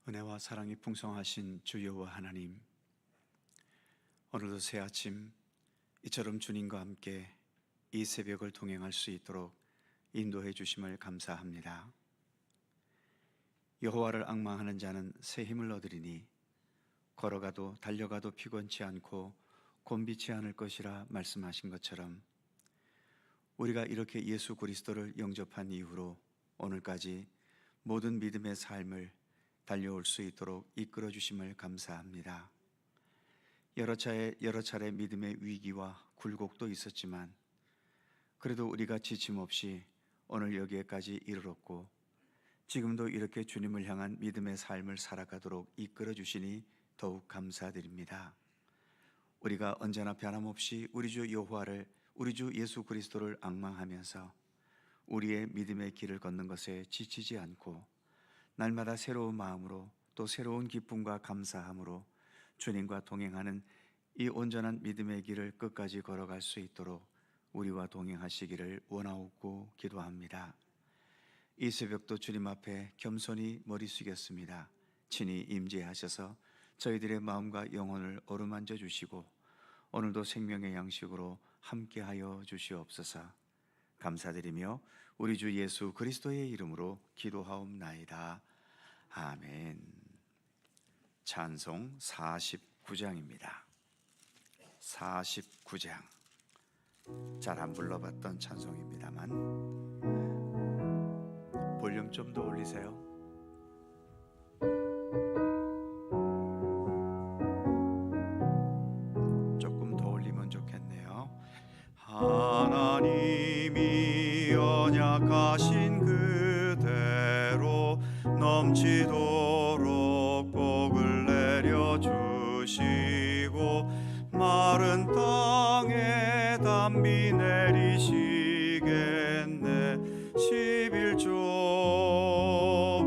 은혜와 사랑이 풍성하신 주 여호와 하나님, 오늘도 새 아침 이처럼 주님과 함께 이 새벽을 동행할 수 있도록 인도해 주심을 감사합니다. 여호와를 앙망하는 자는 새 힘을 얻으리니 걸어가도 달려가도 피곤치 않고 곤비치 않을 것이라 말씀하신 것처럼, 우리가 이렇게 예수 그리스도를 영접한 이후로 오늘까지 모든 믿음의 삶을 달려올 수 있도록 이끌어 주심을 감사합니다. 여러 차례 믿음의 위기와 굴곡도 있었지만 그래도 우리가 지침 없이 오늘 여기에까지 이르렀고, 지금도 이렇게 주님을 향한 믿음의 삶을 살아가도록 이끌어 주시니 더욱 감사드립니다. 우리가 언제나 변함없이 우리 주 여호와를, 우리 주 예수 그리스도를 앙망하면서 우리의 믿음의 길을 걷는 것에 지치지 않고 날마다 새로운 마음으로 또 새로운 기쁨과 감사함으로 주님과 동행하는 이 온전한 믿음의 길을 끝까지 걸어갈 수 있도록 우리와 동행하시기를 원하옵고 기도합니다. 이 새벽도 주님 앞에 겸손히 머리 숙였습니다. 친히 임재하셔서 저희들의 마음과 영혼을 어루만져 주시고 오늘도 생명의 양식으로 함께하여 주시옵소서. 감사드리며 우리 주 예수 그리스도의 이름으로 기도하옵나이다. 아멘. 찬송 49장입니다. 49장. 잘 안 불러봤던 찬송입니다만 볼륨 좀 더 올리세요. 조금 더 올리면 좋겠네요. 하나님이 언약하신 그대로 넘치도록 복을 내려주시고 마른 땅에 담비 내리시겠네. 11조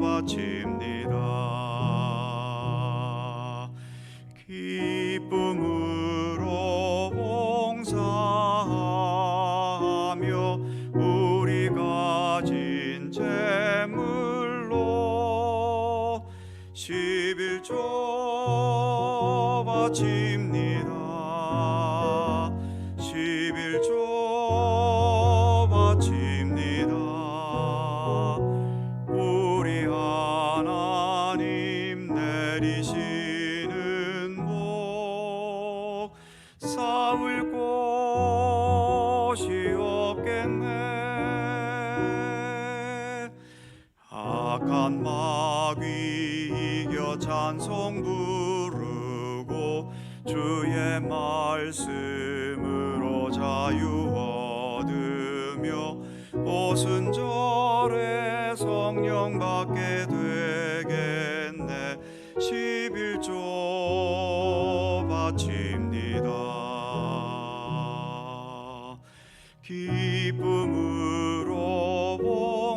바칩니다. 기쁨으로 봉사하며 우리 가진 재물로 11조 바칩니다. 11조 바칩니다. 우리 하나님 내리시는 복 쌓을 곳이 없겠네. 악한 마귀 이겨 찬송 부르고 주의 말씀으로 자유 얻으며 오순절에 성령 받게 되겠네. 11조 바칩니다. 기쁨으로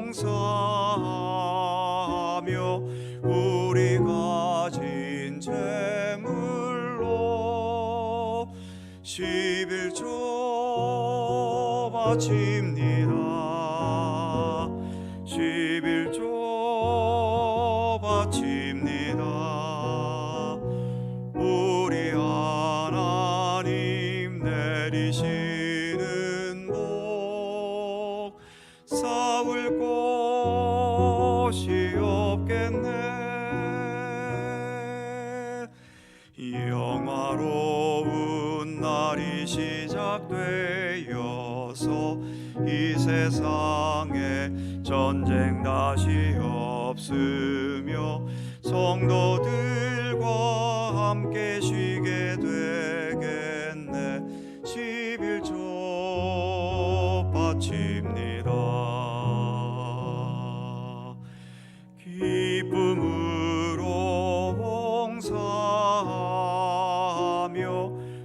봉사하며 우리 가진 재물로 11조 바칩니다. 11조 바칩니다. 우리 하나님 내리시는 복 쌓을 곳이 없겠네. 영화로운 날이 시작되어서 이 세상에 전쟁 다시 없으며 성도들과 함께 쉬게 되겠네. 11조 바칩니다. 기쁨으로 봉사하며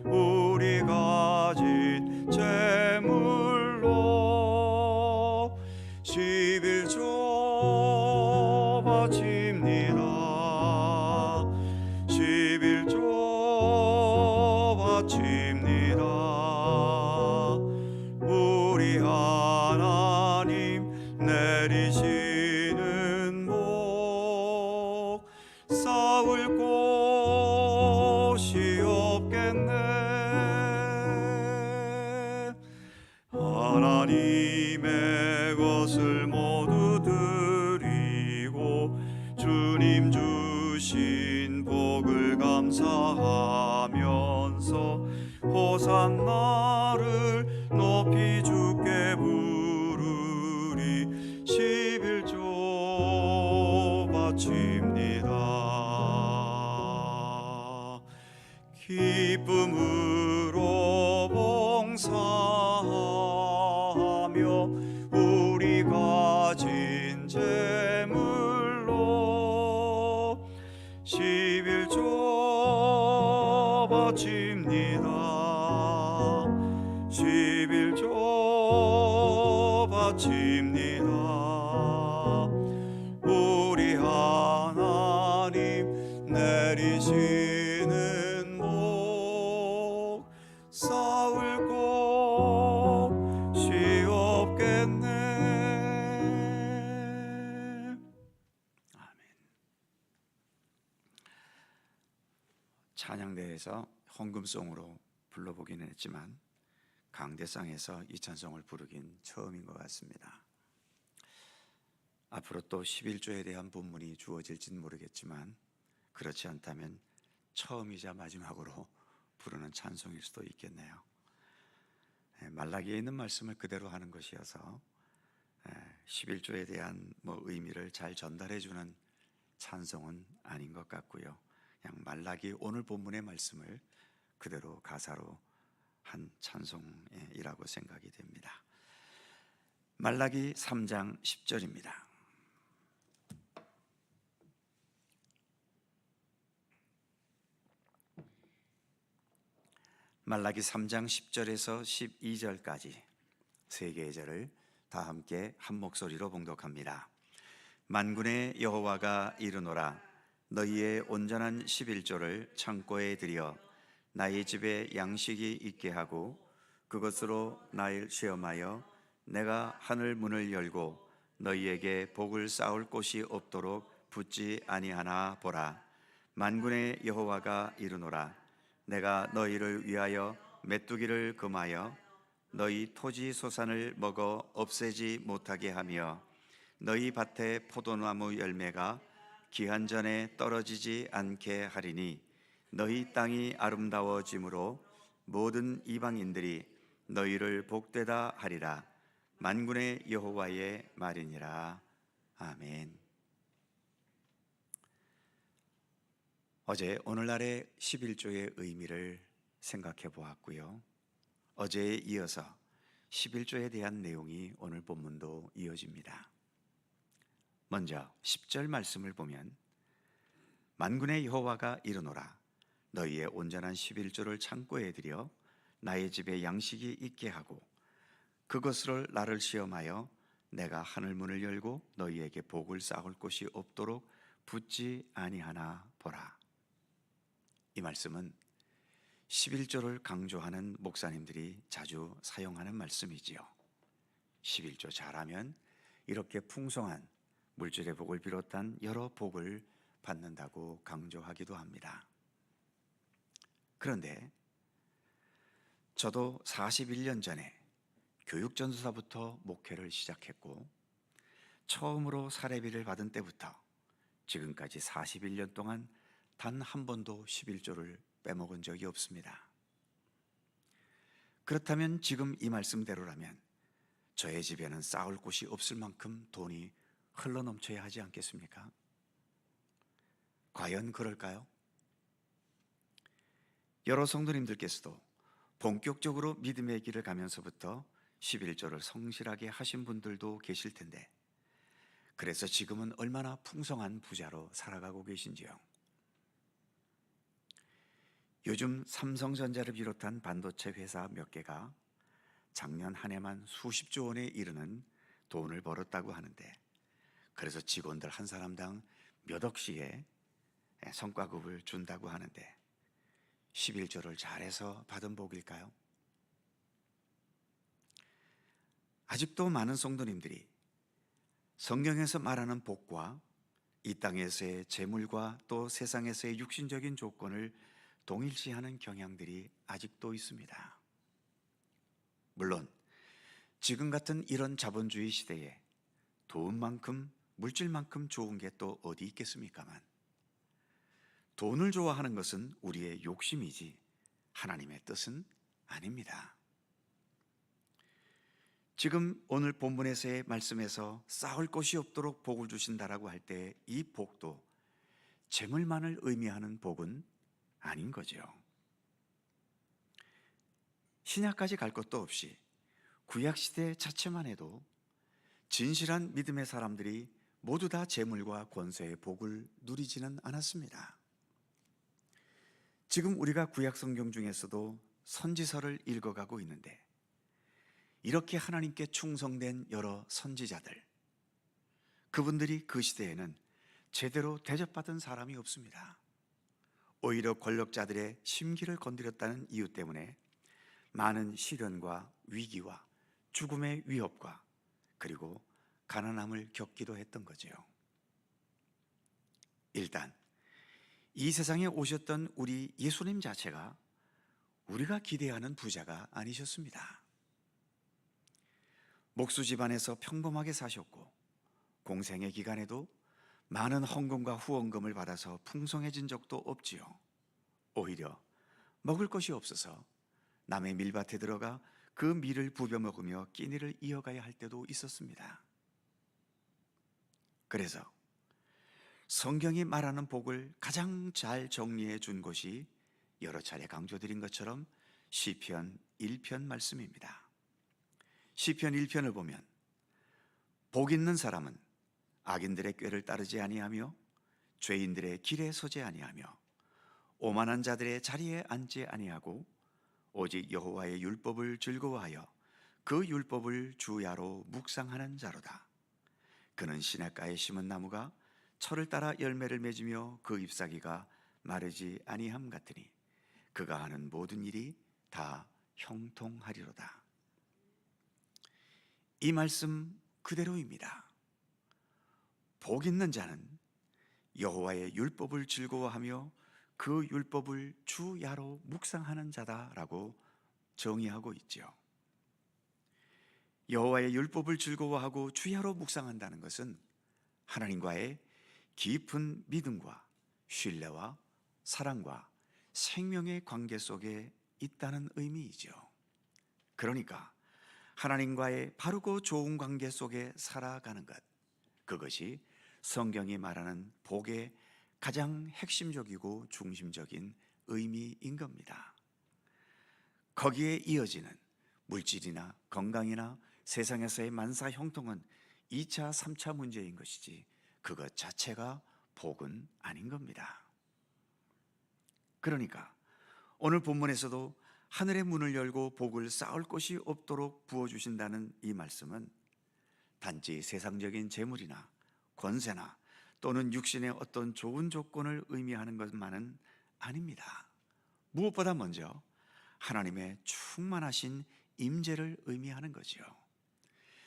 우리 가진 재물로 11조 바칩니다. 11조 바칩니다. 우리 하나님 내리시는 복 싸울 곳이 없겠네. 하나님의 것을 모두 드리고 주님 주신 복을 감사하면서 호산나를 높이 주께 부르리. 11조 바칩니다. 기쁨으로 봉사하며 우리 가진 재물로 11조 바칩니다. 11조 바칩니다. 우리 하나님 내리시는 복 싸울 곳이 없겠네. 아멘. 찬양대에서 헌금송으로 불러보기는 했지만 강대상에서 이 찬송을 부르긴 처음인 것 같습니다. 앞으로 또 11조에 대한 본문이 주어질지는 모르겠지만 그렇지 않다면 처음이자 마지막으로 부르는 찬송일 수도 있겠네요. 말라기에 있는 말씀을 그대로 하는 것이어서 11조에 대한 의미를 잘 전달해주는 찬송은 아닌 것 같고요. 그냥 말라기 오늘 본문의 말씀을 그대로 가사로 한 찬송이라고 생각이 됩니다. 말라기 3장 10절입니다. 말라기 3장 10절에서 12절까지 세 개의 절을 다 함께 한 목소리로 봉독합니다. 만군의 여호와가 이르노라. 너희의 온전한 11조를 창고에 들여 나의 집에 양식이 있게 하고 그것으로 나를 시험하여 내가 하늘 문을 열고 너희에게 복을 쌓을 곳이 없도록 붙지 아니하나 보라. 만군의 여호와가 이르노라. 내가 너희를 위하여 메뚜기를 금하여 너희 토지 소산을 먹어 없애지 못하게 하며 너희 밭의 포도나무 열매가 기한 전에 떨어지지 않게 하리니 너희 땅이 아름다워짐으로 모든 이방인들이 너희를 복되다 하리라. 만군의 여호와의 말이니라. 아멘. 어제 오늘날의 11조의 의미를 생각해 보았고요. 어제에 이어서 11조에 대한 내용이 오늘 본문도 이어집니다. 먼저 10절 말씀을 보면 만군의 여호와가 이르노라. 너희의 온전한 11조를 창고에 들여 나의 집에 양식이 있게 하고 그것을 나를 시험하여 내가 하늘 문을 열고 너희에게 복을 쌓을 곳이 없도록 붙지 아니하나 보라. 이 말씀은 11조를 강조하는 목사님들이 자주 사용하는 말씀이지요. 11조 잘하면 이렇게 풍성한 물질의 복을 비롯한 여러 복을 받는다고 강조하기도 합니다. 그런데 저도 41년 전에 교육전도사부터 목회를 시작했고 처음으로 사례비를 받은 때부터 지금까지 41년 동안 단 한 번도 11조를 빼먹은 적이 없습니다. 그렇다면 지금 이 말씀대로라면 저의 집에는 쌓을 곳이 없을 만큼 돈이 흘러넘쳐야 하지 않겠습니까? 과연 그럴까요? 여러 성도님들께서도 본격적으로 믿음의 길을 가면서부터 11조를 성실하게 하신 분들도 계실 텐데 그래서 지금은 얼마나 풍성한 부자로 살아가고 계신지요? 요즘 삼성전자를 비롯한 반도체 회사 몇 개가 작년 한 해만 수십조 원에 이르는 돈을 벌었다고 하는데 그래서 직원들 한 사람당 몇 억씩의 성과급을 준다고 하는데 11조를 잘해서 받은 복일까요? 아직도 많은 성도님들이 성경에서 말하는 복과 이 땅에서의 재물과 또 세상에서의 육신적인 조건을 동일시하는 경향들이 아직도 있습니다. 물론 지금 같은 이런 자본주의 시대에 돈만큼 물질만큼 좋은 게 또 어디 있겠습니까만, 돈을 좋아하는 것은 우리의 욕심이지 하나님의 뜻은 아닙니다. 지금 오늘 본문에서의 말씀에서 쌓을 것이 없도록 복을 주신다라고 할 때 이 복도 재물만을 의미하는 복은 아닌 거죠. 신약까지 갈 것도 없이 구약시대 자체만 해도 진실한 믿음의 사람들이 모두 다 재물과 권세의 복을 누리지는 않았습니다. 지금 우리가 구약 성경 중에서도 선지서를 읽어가고 있는데, 이렇게 하나님께 충성된 여러 선지자들, 그분들이 그 시대에는 제대로 대접받은 사람이 없습니다. 오히려 권력자들의 심기를 건드렸다는 이유 때문에 많은 시련과 위기와 죽음의 위협과 그리고 가난함을 겪기도 했던 거죠. 일단 이 세상에 오셨던 우리 예수님 자체가 우리가 기대하는 부자가 아니셨습니다. 목수 집안에서 평범하게 사셨고, 공생의 기간에도 많은 헌금과 후원금을 받아서 풍성해진 적도 없지요. 오히려 먹을 것이 없어서 남의 밀밭에 들어가 그 밀을 부벼 먹으며 끼니를 이어가야 할 때도 있었습니다. 그래서 성경이 말하는 복을 가장 잘 정리해 준 것이 여러 차례 강조드린 것처럼 시편 1편 말씀입니다. 시편 1편을 보면 복 있는 사람은 악인들의 꾀를 따르지 아니하며 죄인들의 길에 서지 아니하며 오만한 자들의 자리에 앉지 아니하고 오직 여호와의 율법을 즐거워하여 그 율법을 주야로 묵상하는 자로다. 그는 시냇가에 심은 나무가 철을 따라 열매를 맺으며 그 잎사귀가 마르지 아니함 같으니 그가 하는 모든 일이 다 형통하리로다. 이 말씀 그대로입니다. 복 있는 자는 여호와의 율법을 즐거워하며 그 율법을 주야로 묵상하는 자다라고 정의하고 있죠. 여호와의 율법을 즐거워하고 주야로 묵상한다는 것은 하나님과의 깊은 믿음과 신뢰와 사랑과 생명의 관계 속에 있다는 의미이죠. 그러니까 하나님과의 바르고 좋은 관계 속에 살아가는 것, 그것이 성경이 말하는 복의 가장 핵심적이고 중심적인 의미인 겁니다. 거기에 이어지는 물질이나 건강이나 세상에서의 만사 형통은 2차, 3차 문제인 것이지 그것 자체가 복은 아닌 겁니다. 그러니까 오늘 본문에서도 하늘의 문을 열고 복을 쌓을 곳이 없도록 부어주신다는 이 말씀은 단지 세상적인 재물이나 권세나 또는 육신의 어떤 좋은 조건을 의미하는 것만은 아닙니다. 무엇보다 먼저 하나님의 충만하신 임재를 의미하는 거죠.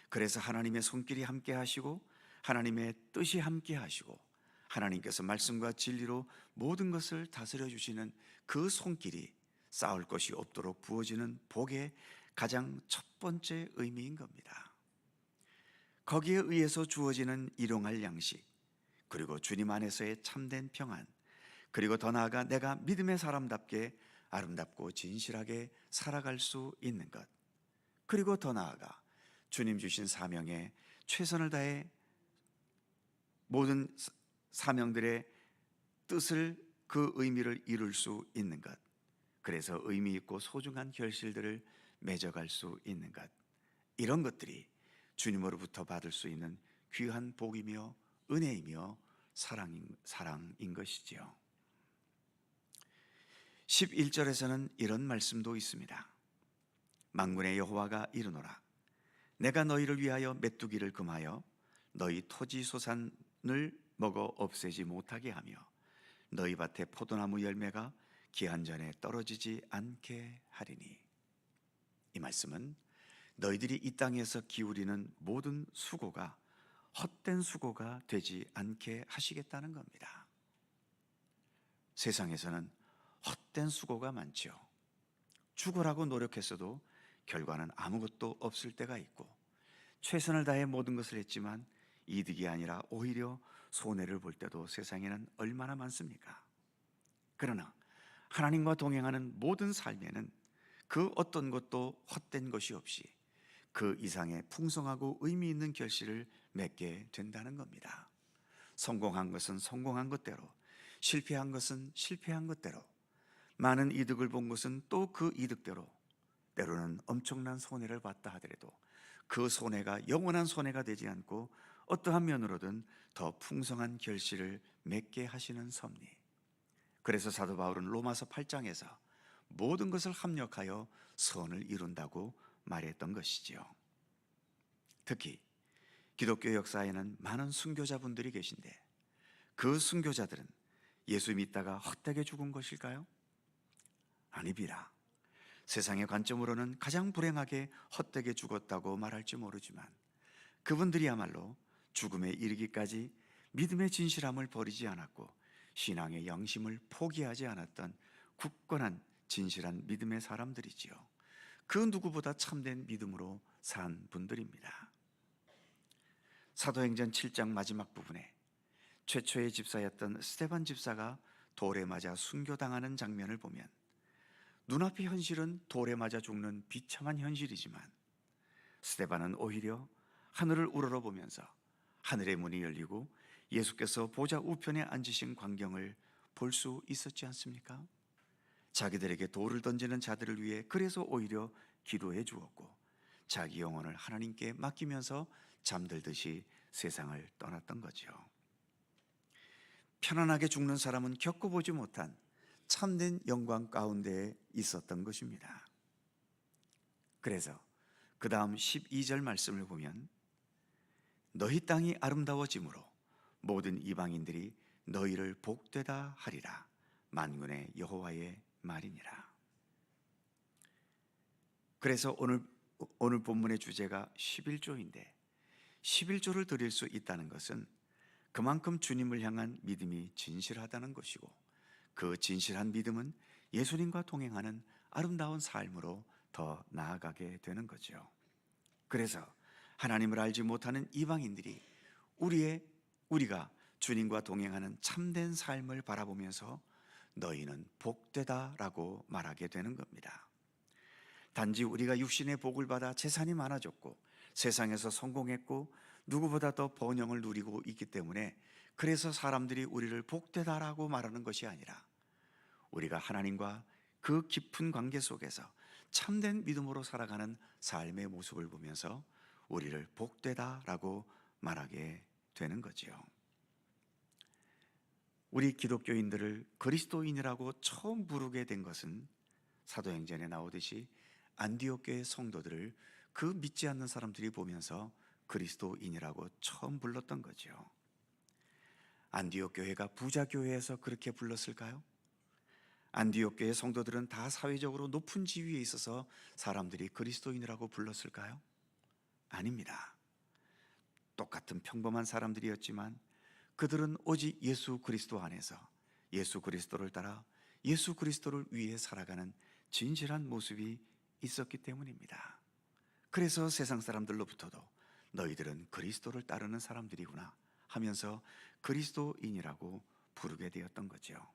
그래서 하나님의 손길이 함께 하시고 하나님의 뜻이 함께 하시고 하나님께서 말씀과 진리로 모든 것을 다스려 주시는 그 손길이 쌓을 것이 없도록 부어지는 복의 가장 첫 번째 의미인 겁니다. 거기에 의해서 주어지는 일용할 양식, 그리고 주님 안에서의 참된 평안, 그리고 더 나아가 내가 믿음의 사람답게 아름답고 진실하게 살아갈 수 있는 것, 그리고 더 나아가 주님 주신 사명에 최선을 다해 모든 사명들의 뜻을, 그 의미를 이룰 수 있는 것, 그래서 의미 있고 소중한 결실들을 맺어갈 수 있는 것, 이런 것들이 주님으로부터 받을 수 있는 귀한 복이며 은혜이며 사랑인 것이지요. 11절에서는 이런 말씀도 있습니다. 만군의 여호와가 이르노라. 내가 너희를 위하여 메뚜기를 금하여 너희 토지 소산을 먹어 없애지 못하게 하며 너희 밭에 포도나무 열매가 기한 전에 떨어지지 않게 하리니. 이 말씀은 너희들이 이 땅에서 기울이는 모든 수고가 헛된 수고가 되지 않게 하시겠다는 겁니다. 세상에서는 헛된 수고가 많죠. 죽으라고 노력했어도 결과는 아무것도 없을 때가 있고, 최선을 다해 모든 것을 했지만 이득이 아니라 오히려 손해를 볼 때도 세상에는 얼마나 많습니까? 그러나 하나님과 동행하는 모든 삶에는 그 어떤 것도 헛된 것이 없이 그 이상의 풍성하고 의미 있는 결실을 맺게 된다는 겁니다. 성공한 것은 성공한 것대로, 실패한 것은 실패한 것대로, 많은 이득을 본 것은 또 그 이득대로, 때로는 엄청난 손해를 봤다 하더라도 그 손해가 영원한 손해가 되지 않고 어떠한 면으로든 더 풍성한 결실을 맺게 하시는 섭리. 그래서 사도 바울은 로마서 8장에서 모든 것을 합력하여 선을 이룬다고 말했던 것이지요. 특히 기독교 역사에는 많은 순교자분들이 계신데, 그 순교자들은 예수 믿다가 헛되게 죽은 것일까요? 아니비라. 세상의 관점으로는 가장 불행하게 헛되게 죽었다고 말할지 모르지만, 그분들이야말로 죽음에 이르기까지 믿음의 진실함을 버리지 않았고 신앙의 양심을 포기하지 않았던 굳건한 진실한 믿음의 사람들이지요. 그 누구보다 참된 믿음으로 산 분들입니다. 사도행전 7장 마지막 부분에 최초의 집사였던 스데반 집사가 돌에 맞아 순교당하는 장면을 보면, 눈앞의 현실은 돌에 맞아 죽는 비참한 현실이지만 스데반은 오히려 하늘을 우러러보면서 하늘의 문이 열리고 예수께서 보좌 우편에 앉으신 광경을 볼 수 있었지 않습니까? 자기들에게 돌을 던지는 자들을 위해 그래서 오히려 기도해 주었고, 자기 영혼을 하나님께 맡기면서 잠들듯이 세상을 떠났던 거죠. 편안하게 죽는 사람은 겪어보지 못한 참된 영광 가운데에 있었던 것입니다. 그래서 그 다음 12절 말씀을 보면, 너희 땅이 아름다워짐으로 모든 이방인들이 너희를 복되다 하리라. 만군의 여호와의 말이니라. 그래서 오늘 본문의 주제가 11조인데, 11조를 드릴 수 있다는 것은 그만큼 주님을 향한 믿음이 진실하다는 것이고, 그 진실한 믿음은 예수님과 동행하는 아름다운 삶으로 더 나아가게 되는 거죠. 그래서 하나님을 알지 못하는 이방인들이 우리가 주님과 동행하는 참된 삶을 바라보면서 너희는 복되다라고 말하게 되는 겁니다. 단지 우리가 육신의 복을 받아 재산이 많아졌고 세상에서 성공했고 누구보다 더 번영을 누리고 있기 때문에 그래서 사람들이 우리를 복되다라고 말하는 것이 아니라, 우리가 하나님과 그 깊은 관계 속에서 참된 믿음으로 살아가는 삶의 모습을 보면서 우리를 복되다라고 말하게 되는 거지요. 우리 기독교인들을 그리스도인이라고 처음 부르게 된 것은 사도행전에 나오듯이 안디옥 교회 성도들을 그 믿지 않는 사람들이 보면서 그리스도인이라고 처음 불렀던 거죠. 안디옥 교회가 부자 교회에서 그렇게 불렀을까요? 안디옥 교회 성도들은 다 사회적으로 높은 지위에 있어서 사람들이 그리스도인이라고 불렀을까요? 아닙니다. 똑같은 평범한 사람들이었지만 그들은 오직 예수 그리스도 안에서 예수 그리스도를 따라 예수 그리스도를 위해 살아가는 진실한 모습이 있었기 때문입니다. 그래서 세상 사람들로부터도 너희들은 그리스도를 따르는 사람들이구나 하면서 그리스도인이라고 부르게 되었던 거죠.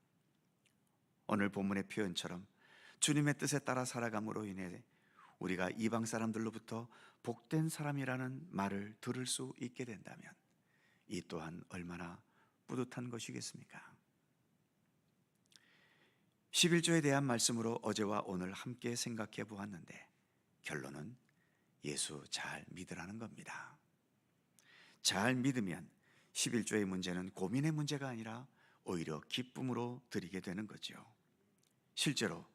오늘 본문의 표현처럼 주님의 뜻에 따라 살아감으로 인해 우리가 이방 사람들로부터 복된 사람이라는 말을 들을 수 있게 된다면 이 또한 얼마나 뿌듯한 것이겠습니까? 11조에 대한 말씀으로 어제와 오늘 함께 생각해 보았는데, 결론은 예수 잘 믿으라는 겁니다. 잘 믿으면 11조의 문제는 고민의 문제가 아니라 오히려 기쁨으로 드리게 되는 거죠. 실제로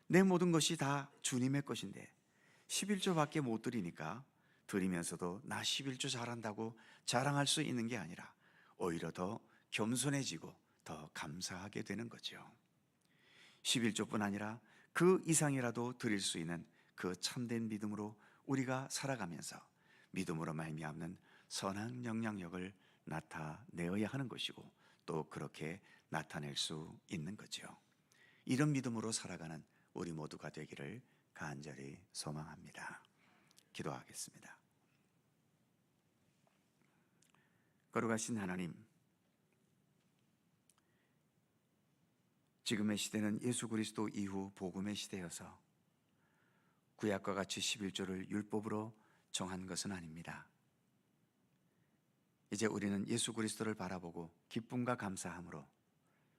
내 모든 것이 다 주님의 것인데 11조밖에 못 드리니까 드리면서도 나 11조 잘한다고 자랑할 수 있는 게 아니라 오히려 더 겸손해지고 더 감사하게 되는 거죠. 11조뿐 아니라 그 이상이라도 드릴 수 있는 그 참된 믿음으로 우리가 살아가면서 믿음으로 말미암는 선한 영향력을 나타내어야 하는 것이고 또 그렇게 나타낼 수 있는 거죠. 이런 믿음으로 살아가는 우리 모두가 되기를 간절히 소망합니다. 기도하겠습니다. 거룩하신 하나님, 지금의 시대는 예수 그리스도 이후 복음의 시대여서 구약과 같이 11조를 율법으로 정한 것은 아닙니다. 이제 우리는 예수 그리스도를 바라보고 기쁨과 감사함으로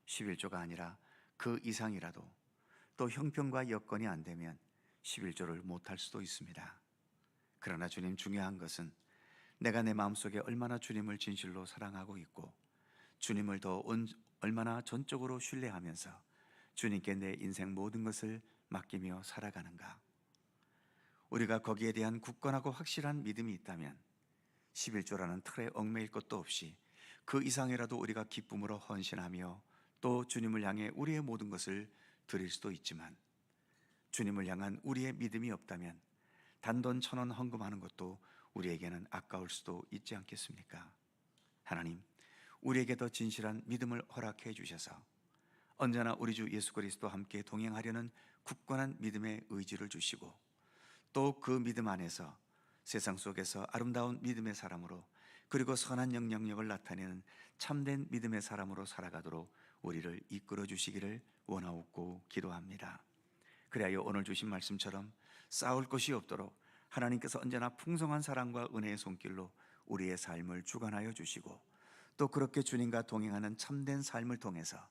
11조가 아니라 그 이상이라도 또 형편과 여건이 안 되면 11조를 못할 수도 있습니다. 그러나 주님, 중요한 것은 내가 내 마음속에 얼마나 주님을 진실로 사랑하고 있고 주님을 얼마나 전적으로 신뢰하면서 주님께 내 인생 모든 것을 맡기며 살아가는가. 우리가 거기에 대한 굳건하고 확실한 믿음이 있다면 11조라는 틀에 얽매일 것도 없이 그 이상이라도 우리가 기쁨으로 헌신하며 또 주님을 향해 우리의 모든 것을 드릴 수도 있지만, 주님을 향한 우리의 믿음이 없다면 단돈 1,000원 헌금하는 것도 우리에게는 아까울 수도 있지 않겠습니까? 하나님, 우리에게 더 진실한 믿음을 허락해 주셔서 언제나 우리 주 예수 그리스도와 함께 동행하려는 굳건한 믿음의 의지를 주시고 또 그 믿음 안에서 세상 속에서 아름다운 믿음의 사람으로 그리고 선한 영향력을 나타내는 참된 믿음의 사람으로 살아가도록 우리를 이끌어 주시기를 원하옵고 기도합니다. 그래야 오늘 주신 말씀처럼 싸울 것이 없도록 하나님께서 언제나 풍성한 사랑과 은혜의 손길로 우리의 삶을 주관하여 주시고 또 그렇게 주님과 동행하는 참된 삶을 통해서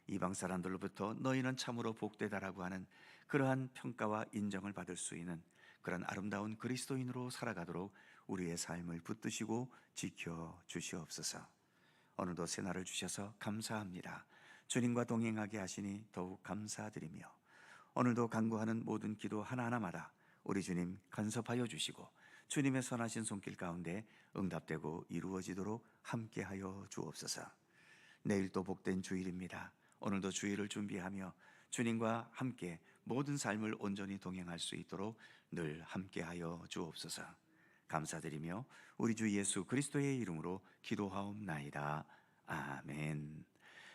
이방 사람들로부터 너희는 참으로 복되다라고 하는 그러한 평가와 인정을 받을 수 있는 그런 아름다운 그리스도인으로 살아가도록 우리의 삶을 붙드시고 지켜 주시옵소서. 오늘도 새날을 주셔서 감사합니다. 주님과 동행하게 하시니 더욱 감사드리며 오늘도 간구하는 모든 기도 하나하나마다 우리 주님 간섭하여 주시고 주님의 선하신 손길 가운데 응답되고 이루어지도록 함께하여 주옵소서. 내일도 복된 주일입니다. 오늘도 주일을 준비하며 주님과 함께 모든 삶을 온전히 동행할 수 있도록 늘 함께하여 주옵소서. 감사드리며 우리 주 예수 그리스도의 이름으로 기도하옵나이다. 아멘.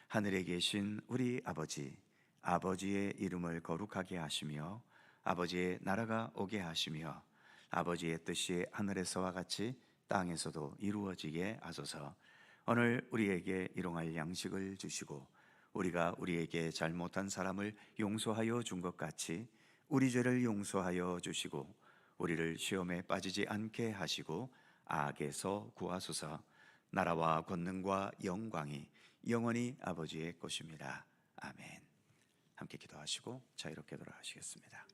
하늘에 계신 우리 아버지, 아버지의 이름을 거룩하게 하시며 아버지의 나라가 오게 하시며 아버지의 뜻이 하늘에서와 같이 땅에서도 이루어지게 하소서. 오늘 우리에게 일용할 양식을 주시고 우리가 우리에게 잘못한 사람을 용서하여 준 것 같이 우리 죄를 용서하여 주시고 우리를 시험에 빠지지 않게 하시고 악에서 구하소서. 나라와 권능과 영광이 영원히 아버지의 것입니다. 아멘. 함께 기도하시고 자유롭게 돌아가시겠습니다.